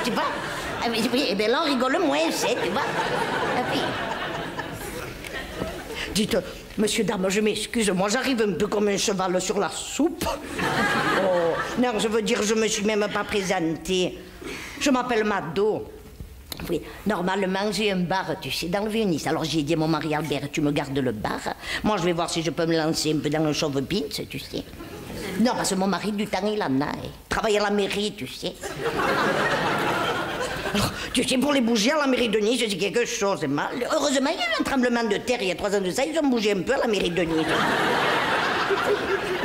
tu vois. Et bien là, on rigole moins, c'est, tu vois. Et puis... Dites, monsieur, dame, je m'excuse, moi j'arrive un peu comme un cheval sur la soupe. Oh, non, je veux dire, je me suis même pas présentée. Je m'appelle Mado. Oui, normalement, j'ai un bar, tu sais, dans le Vieux-Nice. Alors j'ai dit à mon mari Albert, tu me gardes le bar. Moi, je vais voir si je peux me lancer un peu dans le chauve-pins, tu sais. Non, parce que mon mari, du temps, il en a. Il travaille à la mairie, tu sais. Alors, tu sais, pour les bouger à la mairie de Nice, c'est quelque chose. Heureusement, il y a eu un tremblement de terre il y a 3 ans de ça, ils ont bougé un peu à la mairie de Nice.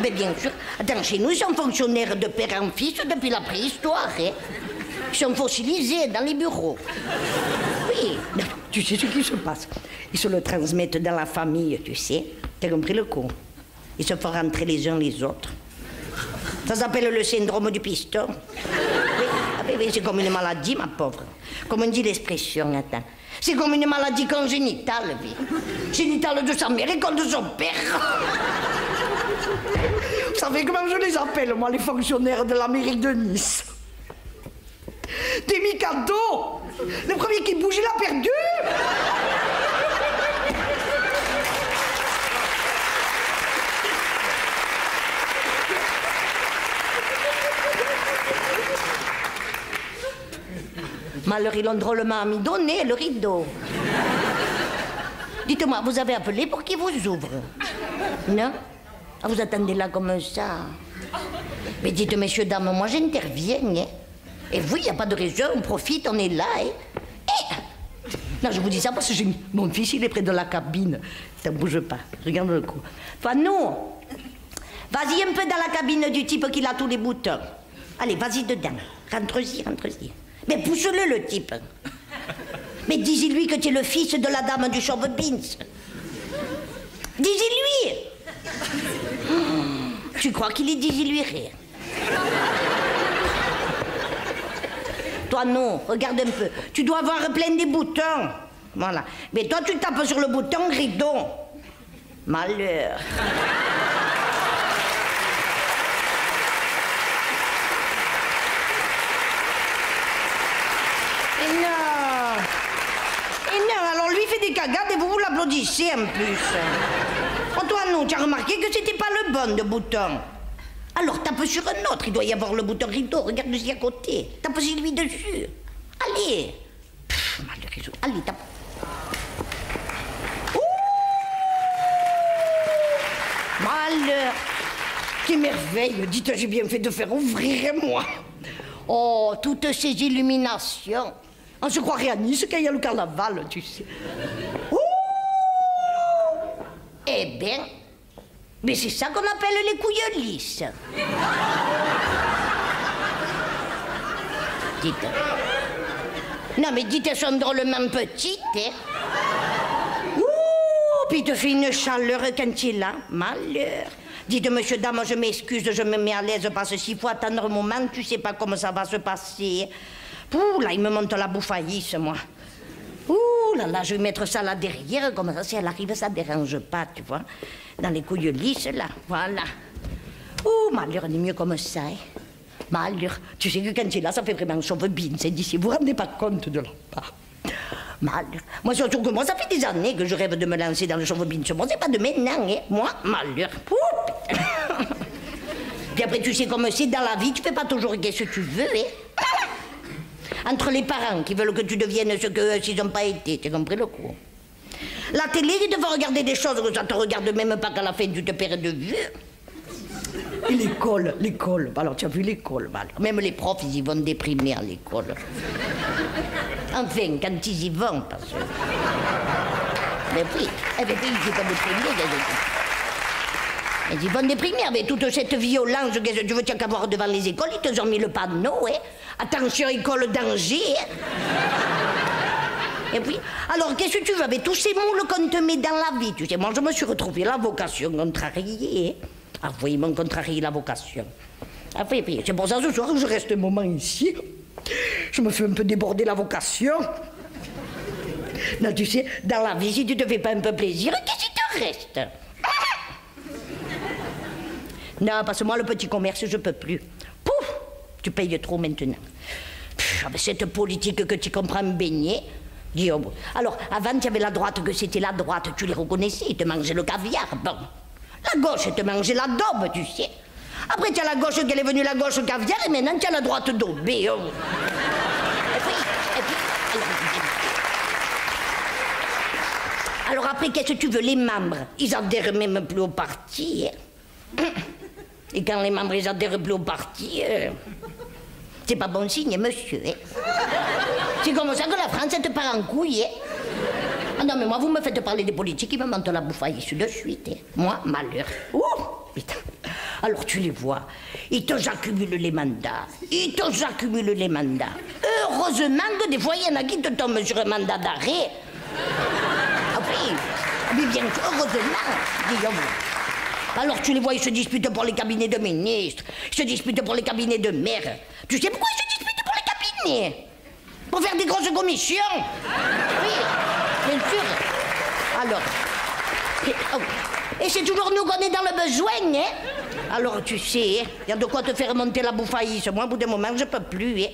Mais bien sûr, attends, chez nous, ils sont fonctionnaires de père en fils depuis la préhistoire, hein. Ils sont fossilisés dans les bureaux. Oui. Non, tu sais ce qui se passe. Ils se le transmettent dans la famille, tu sais. T'as compris le coup? Ils se font rentrer les uns les autres. Ça s'appelle le syndrome du piston. Oui, c'est comme une maladie, ma pauvre. Comme on dit l'expression, attends. C'est comme une maladie congénitale, oui. Génitale de sa mère et comme de son père. Vous savez comment je les appelle, moi, les fonctionnaires de la mairie de Nice? Des Mikado. Le premier qui bouge, il a perdu. Malheur, ils l'ont drôlement amidonné, le rideau. Dites-moi, vous avez appelé pour qu'il vous ouvre? Non? Ah, vous attendez là comme ça? Mais dites, messieurs, dames, moi j'interviens, hein? Et vous, il n'y a pas de raison, on profite, on est là, hein? Non, je vous dis ça parce que j'ai mis... Mon fils, il est près de la cabine. Ça ne bouge pas, regarde le coup. Fano, vas-y un peu dans la cabine du type qui a tous les boutons. Allez, vas-y dedans, rentre-y, rentre-y. Mais pousse-le, le type. Mais dis-lui que tu es le fils de la dame du chauve-pins. Dis-lui. Tu crois qu'il est désillué? Toi, non, regarde un peu. Tu dois avoir plein des boutons. Voilà. Mais toi, tu tapes sur le bouton rideau. Malheur. Et non, alors lui fait des cagades et vous l'applaudissez en plus. Oh, toi, non, tu as remarqué que c'était pas le bon de bouton. Alors tape sur un autre, il doit y avoir le bouton rideau, regarde-y à côté. Tape sur lui dessus. Allez. Allez, tape. Ouh, malheur. Quelle merveille. Dites, j'ai bien fait de faire ouvrir, moi. Oh, toutes ces illuminations. On se croirait à Nice quand il y a le carnaval, tu sais. Ouh. Eh bien, mais c'est ça qu'on appelle les couilles lisses. Dites. Non, mais dites, elles sont drôlement petites, hein. Ouh, puis il te fait une chaleur quand il est là. Malheur. Dites, monsieur, dame, je m'excuse, je me mets à l'aise parce que s'il faut attendre un moment, tu sais pas comment ça va se passer. Ouh, là, il me monte la bouffaillisse, moi. Ouh là là, je vais mettre ça là derrière, comme ça, si elle arrive, ça dérange pas, tu vois. Dans les couilles lisses, là, voilà. Ouh, malheur, on est mieux comme ça, hein. Malheur. Tu sais que quand il est là, ça fait vraiment chauve-bine, c'est d'ici. Vous vous rendez pas compte de la part. Malheur. Moi, surtout que moi, ça fait des années que je rêve de me lancer dans le chauve-bine. Moi, c'est pas de maintenant, hein. Moi, malheur. Ouh. Puis après, tu sais comme c'est dans la vie, tu fais pas toujours ce que tu veux, hein. Entre les parents qui veulent que tu deviennes ce qu'ils n'ont pas été, tu as compris le coup? La télé, ils devront regarder des choses que ça te regarde même pas qu'à la fin, tu te perds de vue. Et l'école, alors tu as vu l'école, même les profs, ils y vont déprimer à l'école. Enfin, quand ils y vont, parce que... Mais oui, ils y vont déprimer, ils y vont déprimer avec toute cette violence, tu veux qu'à voir devant les écoles, ils te ont mis le panneau, hein. Attention, école danger. Et puis, alors, qu'est-ce que tu veux avec tous ces moules qu'on te met dans la vie? Tu sais, moi, je me suis retrouvée la vocation contrariée. Ah oui, ils m'ont contrarié la vocation. Ah oui, c'est pour ça ce soir que je reste un moment ici. Je me fais un peu déborder la vocation. Non, tu sais, dans la vie, si tu te fais pas un peu plaisir, qu'est-ce qui te reste? Non, parce que moi, le petit commerce, je peux plus. Pouf! Tu payes trop maintenant. avec cette politique que tu comprends baigner, Guillaume. Alors, avant, tu avais la droite, que c'était la droite, tu les reconnaissais, ils te mangeaient le caviar, bon. La gauche, elle te mangeait la daube, tu sais. Après, tu as la gauche, qu'elle est venue la gauche caviar, et maintenant, tu as la droite daubée. Oh. Alors après, qu'est-ce que tu veux? Les membres, ils adhèrent même plus au parti. Hein. Et quand les membres, ils adhèrent plus au parti, c'est pas bon signe, monsieur. Hein. C'est comme ça que la France, elle te part en couille. Hein. Ah non, mais moi, vous me faites parler des politiques, ils me mentent la bouffaille de suite. Hein. Moi, malheur. Oh, putain. Alors tu les vois, ils te accumulent les mandats. Ils te accumulent les mandats. Heureusement que des fois, il y en a qui te tombent sur un mandat d'arrêt. Mais bien sûr, heureusement, Guillaume. Alors tu les vois, ils se disputent pour les cabinets de ministres, ils se disputent pour les cabinets de maires. Tu sais pourquoi ils se disputent pour les cabinets? Pour faire des grosses commissions. Oui, bien sûr. Alors, et c'est toujours nous qu'on est dans le besoin, hein? Alors tu sais, il y a de quoi te faire monter la bouffaïsse. Moi, au bout d'un moment, je peux plus. Hein?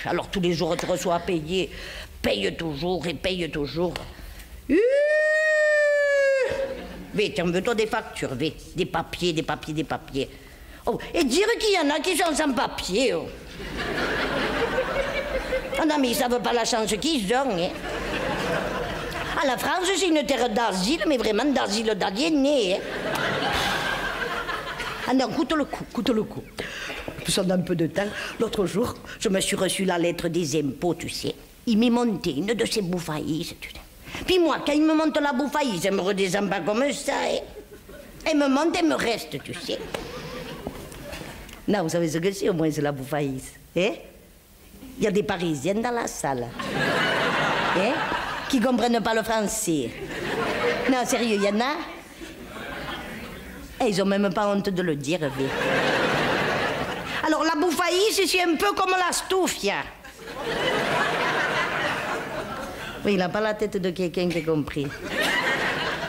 Alors tous les jours, tu reçois à payer. Paye toujours et paye toujours. Mais tiens, veux-toi des factures, des papiers, des papiers, des papiers. Oh, et dire qu'il y en a qui sont sans papier. Oh. Ah non, mais ils savent pas la chance qu'ils ont. Hein. Ah, la France, c'est une terre d'asile, mais vraiment d'asile d'aliénés. Hein. Ah non, coûte le coup, coûte le coup. Ça donne un peu de temps. L'autre jour, je me suis reçu la lettre des impôts, tu sais. Il m'est monté une de ces bouffaïses, tu sais. Puis moi, quand il me monte la bouffaïse, elle me redescend pas comme ça, hein. Elle me monte, elle me reste, tu sais. Non, vous savez ce que c'est, au moins, c'est la bouffaïse. Hein? Il y a des Parisiennes dans la salle. Hein? Qui comprennent pas le français. Non, sérieux, il y en a? Et ils ont même pas honte de le dire, mais. Alors, la bouffaïse, c'est un peu comme la stouffia. Oui, il n'a pas la tête de quelqu'un qui a compris.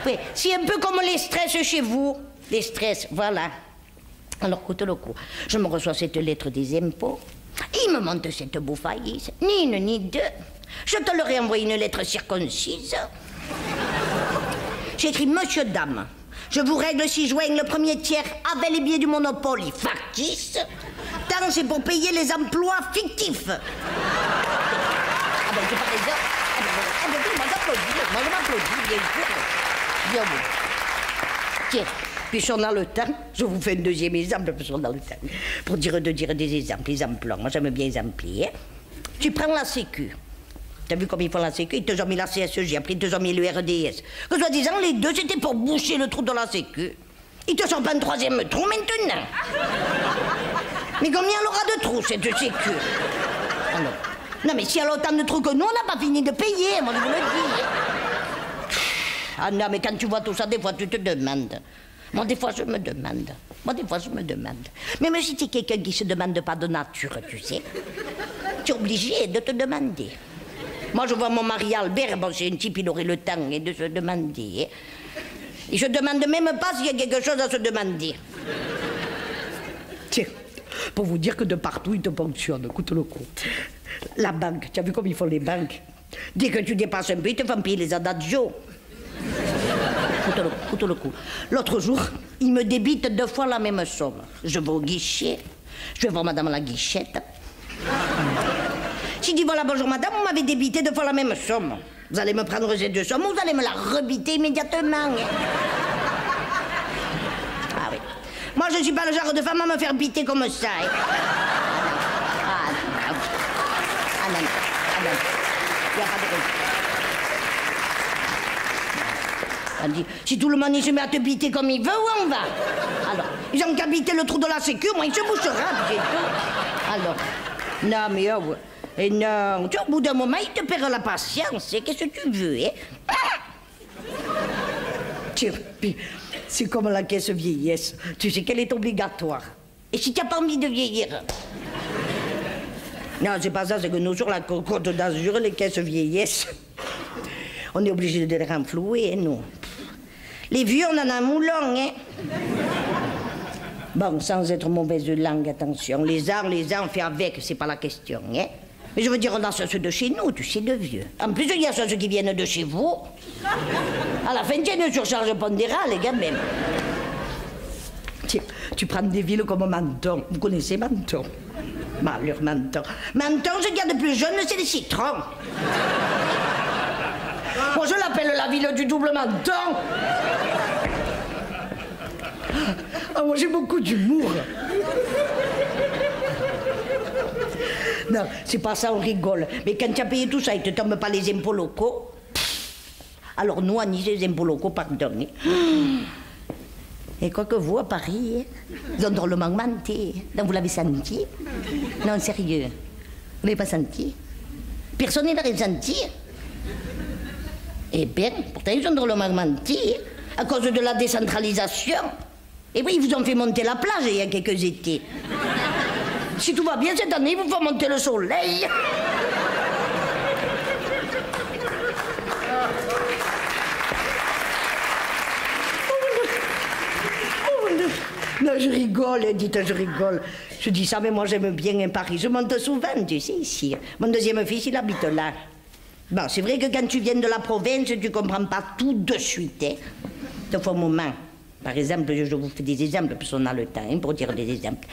Oui, c'est un peu comme les stress chez vous. Les stress, voilà. Alors, écoute le coup. Je me reçois cette lettre des impôts. Il me montre cette bouffaïse. Ni une, ni deux. Je te leur ai envoyé une lettre circoncise. J'ai écrit, monsieur, dame, je vous règle 6 juin le premier tiers avec les billets du Monopoly factice. Tant c'est pour payer les emplois fictifs. Ah ben, c'est pas raison. Moi, je m'applaudis, bien sûr. Bien bon. Tiens, puis on a le temps, je vous fais un deuxième exemple, parce qu'on a le temps, pour dire des exemples, les emplois. Moi, j'aime bien exempler. Hein. Tu prends la Sécu. T'as vu comme ils font la Sécu? Ils te ont mis la CSG, après ils te ont mis le RDS. Que soi-disant, les deux, c'était pour boucher le trou de la Sécu. Ils te sont pas un 3e trou maintenant. Mais combien elle aura de trous, cette Sécu? Alors, non, mais si elle a autant de trous que nous, on n'a pas fini de payer, moi je vous le dis. Ah non, mais quand tu vois tout ça, des fois tu te demandes. Moi, des fois, je me demande. Même si tu es quelqu'un qui ne se demande pas de nature, tu sais, tu es obligé de te demander. Moi, je vois mon mari Albert, bon, c'est un type, il aurait le temps de se demander. Et je ne demande même pas s'il y a quelque chose à se demander. Tiens, pour vous dire que de partout, il te ponctionne, écoute le coup. La banque, tu as vu comme ils font les banques? Dès que tu dépasses un peu, ils te font payer les adagios. Écoute le coup. L'autre jour, il me débite 2 fois la même somme. Je vais au guichet, je vais voir madame la guichette. Si je dis voilà, bonjour madame, vous m'avez débité 2 fois la même somme. Vous allez me prendre ces 2 sommes, vous allez me la rebiter immédiatement. Ah oui. Moi, je ne suis pas le genre de femme à me faire biter comme ça. Hein. Ah non. Il n'y a pas de raison. On dit, si tout le monde se met à te biter comme il veut, où on va? Alors, ils ont qu'à biter le trou de la Sécu, moi, il se bouchera, c'est tout. Alors, non, mais oh, et non, tu, au bout d'un moment, il te perd la patience, et qu'est-ce que tu veux, hein? Tiens, puis, c'est comme la caisse vieillesse, tu sais qu'elle est obligatoire. Et si tu n'as pas envie de vieillir? Non, c'est pas ça, c'est que nous, sur la Côte d'Azur, les caisses vieillesse, on est obligé de les renflouer, hein, nous. Les vieux, on en a un moulon, hein. Bon, sans être mauvaise langue, attention. Les arts, on fait avec, c'est pas la question, hein. Mais je veux dire, on a ceux de chez nous, tu sais, de vieux. En plus, il y a ceux qui viennent de chez vous. À la fin, tu as une surcharge pondérale, quand même. Tu prends des villes comme Menton. Vous connaissez Menton? Malheur, Menton. Menton, ce qu'il y a de plus jeune, c'est les citrons. Moi, je l'appelle la ville du double Menton. Ah, moi, j'ai beaucoup d'humour. Non, c'est pas ça, on rigole. Mais quand tu as payé tout ça, ils te tombent pas les impôts locaux. Alors nous, à Nice, les impôts locaux, pardon. Et quoi que vous, à Paris, ils ont drôlement augmenté. Donc vous l'avez senti? Non, sérieux. Vous l'avez pas senti? Personne n'a ressenti? Eh bien, pourtant, ils ont drôlement augmenté à cause de la décentralisation. Et oui, ils vous ont fait monter la plage il y a quelques étés. Si tout va bien cette année, ils vous font monter le soleil. Non, je rigole, dites, je rigole. Je dis ça, mais moi j'aime bien Paris. Je monte souvent, tu sais, ici. Mon deuxième fils, il habite là. Bon, c'est vrai que quand tu viens de la province, tu comprends pas tout de suite, hein. Il faut un moment. Par exemple, je vous fais des exemples, parce qu'on a le temps, hein, pour dire des exemples.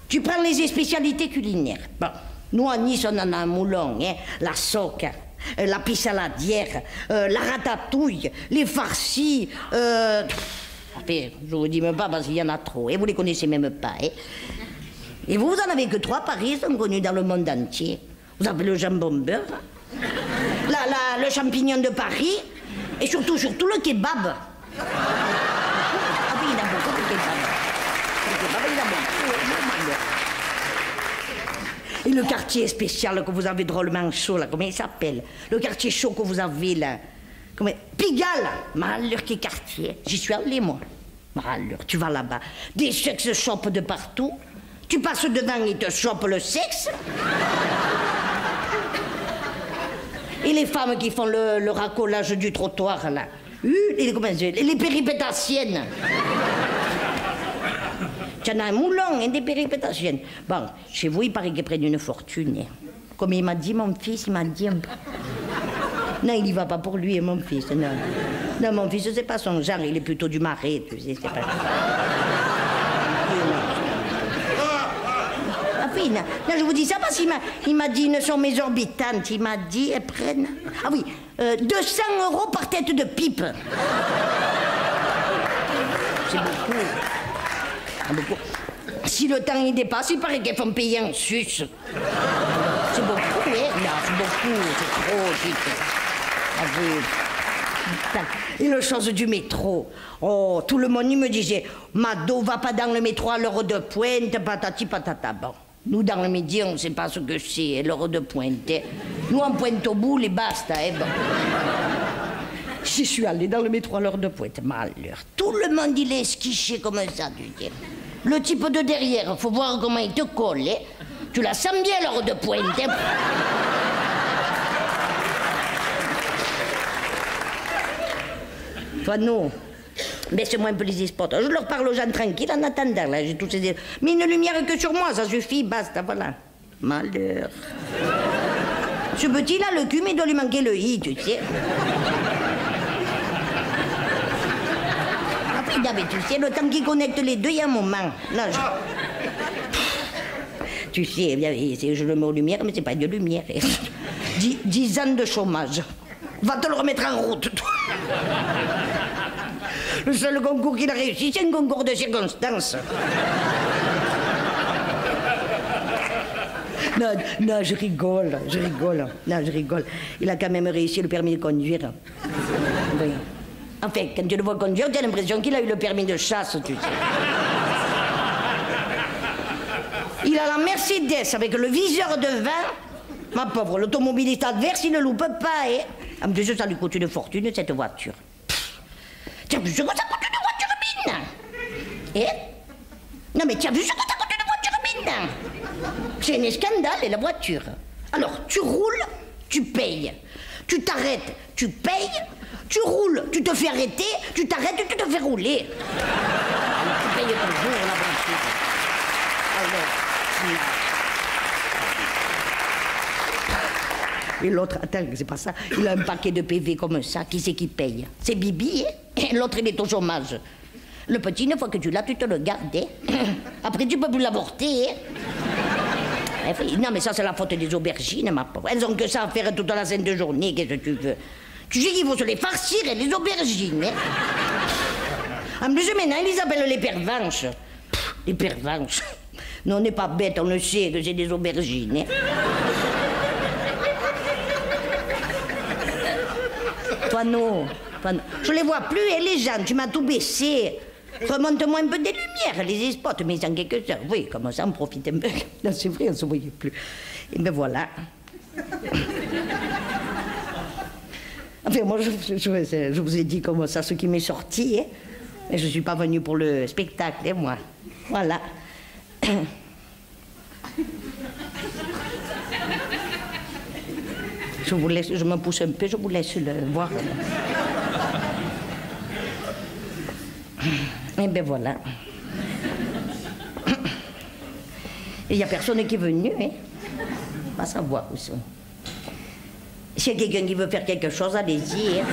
Tu prends les spécialités culinaires. Bon, nous à Nice, on en a un moulon, hein, la soque, la pissaladière, la ratatouille, les farcis, je vous dis même pas parce qu'il y en a trop, et vous les connaissez même pas. Hein. Et vous en avez que 3 Paris, sont connus dans le monde entier. Vous avez le jambon beurre, le champignon de Paris, et surtout le kebab. Ah oui, il y en a beaucoup de kebab. Le kebab, il y en a beaucoup. Et le quartier spécial que vous avez drôlement chaud, là, comment il s'appelle? Le quartier chaud que vous avez, là. Comment... Pigalle. Malheur, quel quartier. J'y suis allé, moi. Malheur, tu vas là-bas. Des sex shops de partout. Tu passes devant, ils te chopent le sexe. Et les femmes qui font le racolage du trottoir, là. Les péripétassiennes. Tu en as un moulon, hein, des péripétassiennes. Bon, chez vous, il paraît qu'ils prennent une fortune. Hein. Comme il m'a dit, mon fils, il m'a dit un peu. Non, il n'y va pas pour lui, mon fils. Non, non mon fils, c'est pas son genre, il est plutôt du Marais, tu sais, c'est pas... Ah oui, non, je vous dis ça parce qu'il m'a dit une somme exorbitante. Il m'a dit, elles prennent... Ah oui, 200 € par tête de pipe. C'est beaucoup. Beaucoup. Si le temps y dépasse, il paraît qu'elles font payer en sus. C'est beaucoup, oui. Non, c'est beaucoup, c'est trop, vite. Et le chose du métro. Oh, tout le monde il me disait, Mado, va pas dans le métro à l'heure de pointe, patati patata. Bon, nous dans le midi, on ne sait pas ce que c'est, l'heure de pointe. Nous, on pointe au bout, et basta, hein, bon. Je suis allée dans le métro à l'heure de pointe, malheur. Tout le monde, il est esquiché comme ça, tu dis. Le type de derrière, faut voir comment il te colle. Hein. Tu la sens bien, l'heure de pointe. Hein. Toi, non. Baisse-moi un peu les spots. Je leur parle aux gens tranquilles en attendant, là. J'ai tous ces... Mais une lumière que sur moi, ça suffit, basta, voilà. Malheur. Ce petit-là, le cul, mais il doit lui manquer le i, tu sais. Non, mais tu sais, le temps qu'ils connectent les deux, il y a un moment. Non, tu sais, je le mets aux lumières, mais c'est pas de lumière. 10 ans de chômage. Va te le remettre en route, toi. Le seul concours qu'il a réussi, c'est un concours de circonstances. Non, je rigole. Non, je rigole. Il a quand même réussi le permis de conduire. Oui. Enfin, quand tu le vois conduire, tu as l'impression qu'il a eu le permis de chasse, tu sais. Il a la Mercedes avec le viseur devant. Ma pauvre, l'automobiliste adverse, il ne loupe pas, hein. En plus, ça lui coûte une fortune, cette voiture. Tu as vu ce que ça coûte une voiture, mine? Eh? Non, mais tu as vu ce que ça coûte une voiture, mine? C'est un scandale, la voiture. Alors, tu roules, tu payes. Tu t'arrêtes, tu payes. Tu roules, tu te fais arrêter, tu t'arrêtes, tu te fais rouler. paye toujours la voiture. Alors, et l'autre, attends, c'est pas ça. Il a un paquet de PV comme ça. Qui c'est qui paye? C'est Bibi, hein? L'autre, il est au chômage. Le petit, une fois que tu l'as, tu te le gardes. Hein? Après, tu peux plus l'avorter. Hein? Non, mais ça, c'est la faute des aubergines, ma pauvre. Elles ont que ça à faire toute la sainte journée, qu'est-ce que tu veux? Tu sais qu'il faut se les farcir, les aubergines. Hein? En plus, maintenant, ils les appellent les pervenches. Les pervenches. Non, on n'est pas bête, on le sait que c'est des aubergines. Hein? Toi, non. Je les vois plus, et les gens, tu m'as tout baissé. Remonte-moi un peu des lumières, les spots, mais en quelques heures. Oui, comme ça, on profite un peu. Là, c'est vrai, on ne se voyait plus. Et ben voilà. Enfin, moi, je vous ai dit comme ça ce qui m'est sorti, hein. Mais je ne suis pas venue pour le spectacle, hein, moi. Voilà. Je vous laisse, je me pousse un peu, je vous laisse le voir. Et ben voilà. Il n'y a personne qui est venu, hein. Pas savoir où sont. S'il y a quelqu'un qui veut faire quelque chose, allez-y. Hein.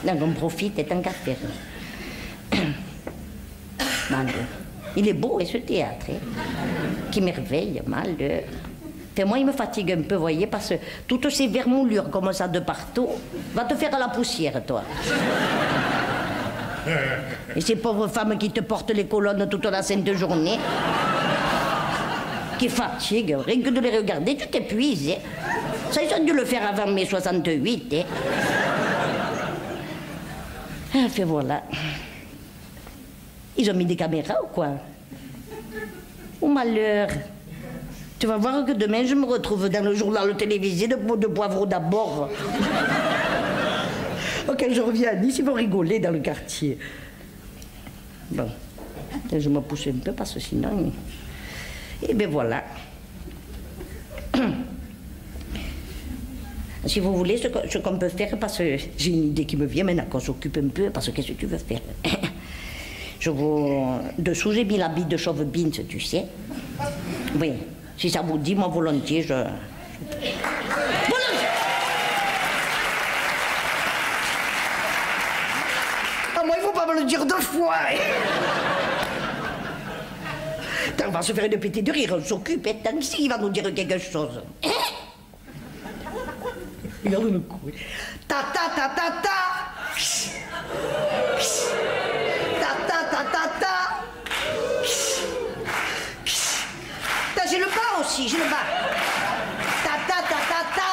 Donc on profite, et tant qu'à faire. Il est beau, et ce théâtre, hein. Qui merveille, malheur. Enfin, moi, il me fatigue un peu, vous voyez, parce que toutes ces vermoulures comme ça de partout, va te faire à la poussière, toi. Et ces pauvres femmes qui te portent les colonnes toute la sainte journée, qui fatiguent, rien que de les regarder, tu t'épuises. Hein. Ça, ils ont dû le faire avant mai 68. Hein. Enfin, voilà. Ils ont mis des caméras ou quoi? Oh malheur. Tu vas voir que demain, je me retrouve dans le journal télévisé de Poivre d'abord. Quand je reviens à Nice, ils vont rigoler dans le quartier. Bon, je me pousse un peu parce que sinon... Et bien voilà. Si vous voulez, ce qu'on peut faire, parce que j'ai une idée qui me vient maintenant qu'on s'occupe un peu, parce que qu'est-ce que tu veux faire? Dessous, j'ai mis la bille de chauve beans, tu sais. Oui. Si ça vous dit, moi, volontiers, Volontiers! Ah, moi, il faut pas me le dire deux fois. Hein. On va se faire une pétée de rire, on s'occupe, hein. Tant qu'il va nous dire quelque chose. Hein? Regarde le coup. Ta ta ta ta ta. Ta ta ta ta ta. J'ai le bas aussi, j'ai le bas. Ta ta ta ta ta.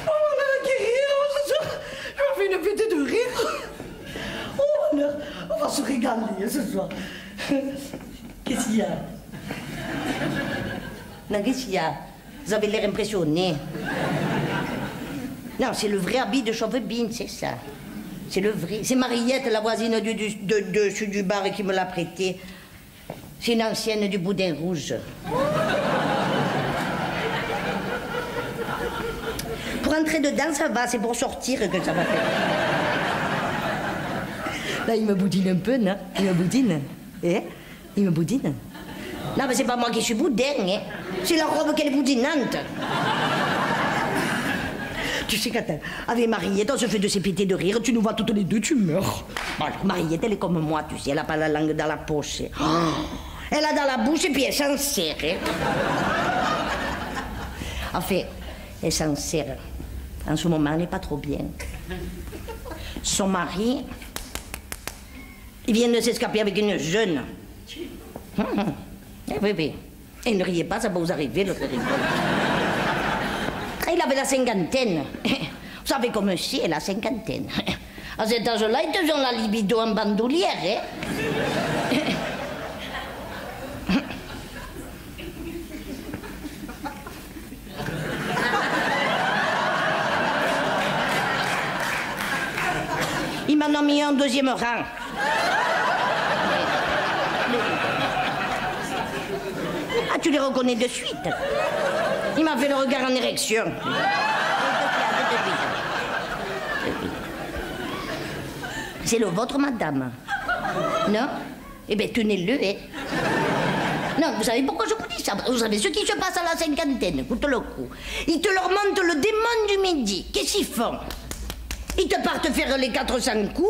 Oh, on a qui rire, je me fais une pétée de rire. Oh, on va se régaler ce soir. Qu'est-ce qu'il y a? Non, qu'est-ce qu'il y a? Vous avez l'air impressionné. Non, c'est le vrai habit de Chauve-Bean, c'est ça. C'est le vrai. C'est Mariette, la voisine dessus du bar, qui me l'a prêté. C'est une ancienne du Boudin Rouge. Pour entrer dedans, ça va. C'est pour sortir que ça va faire. Là, il me boudine un peu, non? Il me boudine. Eh? Il me boudine. Non, mais c'est pas moi qui suis boudin, hein. C'est la robe qu'elle est boudinante. Tu sais, quand avec Mariette, on se fait de ces pétés de rire, tu nous vois toutes les deux, tu meurs. Bon, Mariette, elle est comme moi, tu sais, elle a pas la langue dans la poche. Oh, elle a dans la bouche et puis elle s'en sert. Hein. Enfin, elle s'en sert. En ce moment, elle n'est pas trop bien. Son mari, il vient de s'escaper avec une jeune. Oui, oui. Et ne riez pas, ça va vous arriver, l'autre rigole. Il avait la cinquantaine. Vous savez comme si, elle a la cinquantaine. À cet âge-là, ils te ont la libido en bandoulière, hein. m'a mis en deuxième rang. Ah, tu les reconnais de suite. Il m'a fait le regard en érection. C'est le vôtre, madame? Non? Eh bien, tenez-le, hein. Non, vous savez pourquoi je vous dis ça? Vous savez ce qui se passe à la cinquantaine, écoute le coup. Ils te leur montent le démon du midi. Qu'est-ce qu'ils font? Ils te partent faire les 400 coups.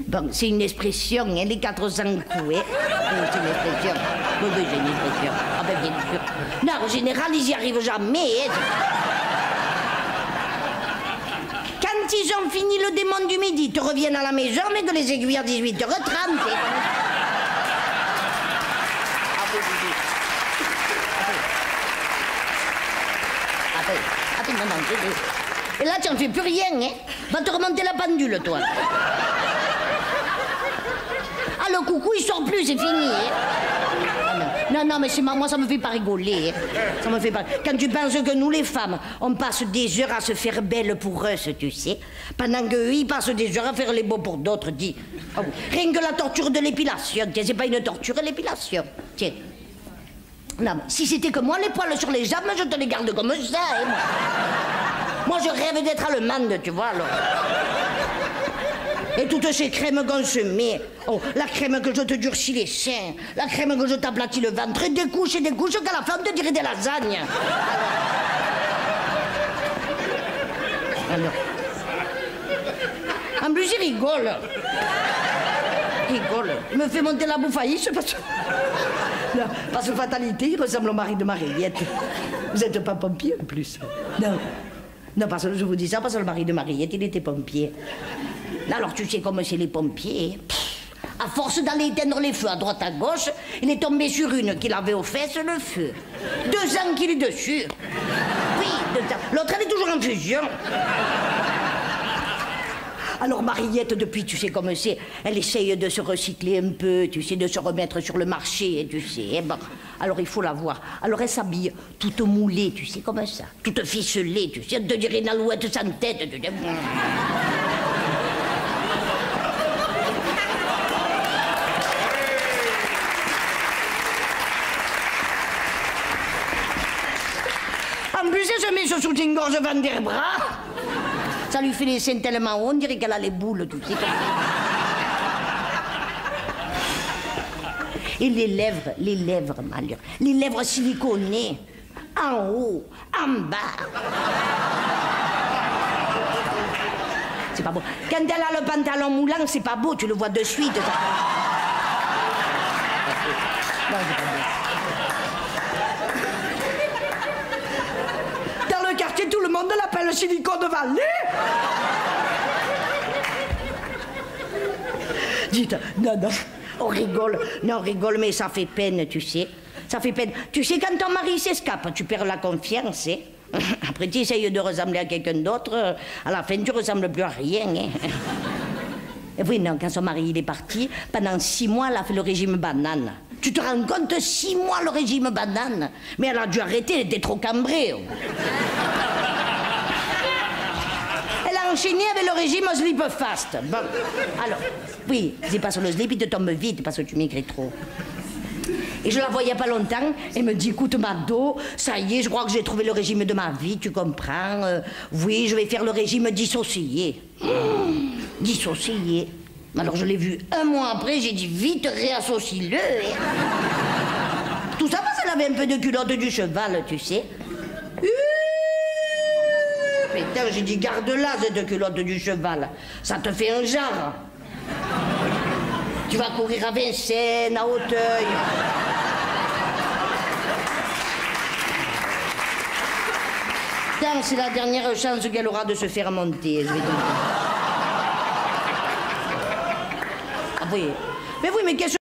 Bon, c'est une expression, hein, les 400 coups, hein. Oui, c'est une expression. Oui, c'est une expression. Ah ben, bien sûr. Non, en général, ils n'y arrivent jamais, hein. Quand ils ont fini le démon du midi, ils te reviennent à la maison, mais que les aiguilles à 18h30. Non. Et là, tu n'en fais plus rien, hein. Va te remonter la pendule, toi. Ah, le coucou, il sort plus, c'est fini, hein. Non, mais moi, ça me fait pas rigoler, hein. Ça me fait pas... Quand tu penses que nous, les femmes, on passe des heures à se faire belle pour eux, tu sais, pendant qu'eux, ils passent des heures à faire les beaux pour d'autres, dis. Oh, rien que la torture de l'épilation, tiens, c'est pas une torture, l'épilation, tiens. Non, mais si c'était que moi, les poils sur les jambes, je te les garde comme ça, hein, moi. Moi, je rêve d'être allemande, tu vois, alors. Et toutes ces crèmes qu'on se met. Oh, la crème que je te durcis les seins, la crème que je t'aplatis le ventre, et des couches, qu'à la fin, on te dirait des lasagnes. Alors. En plus, il rigole. Il me fait monter la bouffaïche parce que... Non, parce que fatalité, il ressemble au mari de Mariette. Vous n'êtes pas pompier en plus. Non, parce que je vous dis ça, parce que le mari de Mariette, il était pompier. Alors tu sais comment c'est les pompiers. À force d'aller éteindre les feux à droite à gauche, il est tombé sur une qu'il avait aux fesses le feu. 2 ans qu'il est dessus. Oui, 2 ans. L'autre, elle est toujours en fusion. Alors Mariette, depuis, tu sais comme c'est, elle essaye de se recycler un peu, tu sais, de se remettre sur le marché, tu sais. Bon, alors il faut la voir. Alors elle s'habille toute moulée, tu sais, comme ça, toute ficelée, tu sais, on te dirait une alouette sans tête. Tu sais. En plus, elle se met ce soutien-gorge Van der Bras. Ça lui fait les seins tellement hauts, on dirait qu'elle a les boules, tu sais. Et les lèvres, malheur. Les lèvres siliconées. En haut, en bas. C'est pas beau. Quand elle a le pantalon moulant, c'est pas beau, tu le vois de suite. Ça... Non, c'est pas beau. Tout le monde l'appelle Silicon de Vallée. Dites, non, on rigole. Non, on rigole, mais ça fait peine, tu sais. Ça fait peine. Tu sais, quand ton mari s'escape, tu perds la confiance, hein. Après, tu essayes de ressembler à quelqu'un d'autre. À la fin, tu ressembles plus à rien, hein. Et oui, non, quand son mari il est parti, pendant 6 mois, elle a fait le régime banane. Tu te rends compte, 6 mois le régime banane? Mais elle a dû arrêter, elle était trop cambrée. Elle a enchaîné avec le régime slip fast. Bon, alors, oui, c'est pas sur le slip, il te tombe vite parce que tu m'écris trop. Et je la voyais pas longtemps, elle me dit, écoute Mado, ça y est, je crois que j'ai trouvé le régime de ma vie, tu comprends? Oui, je vais faire le régime dissocié. Dissocié. Alors je l'ai vu 1 mois après, j'ai dit, vite, réassocie-le. Tout ça parce qu'elle avait un peu de culotte du cheval, tu sais. Putain, j'ai dit, garde-la, cette culotte du cheval. Ça te fait un genre. Tu vas courir à Vincennes, à Auteuil. Putain, c'est la dernière chance qu'elle aura de se faire monter, je vais te dire. Ah oui. Mais oui, mais qu'est-ce que...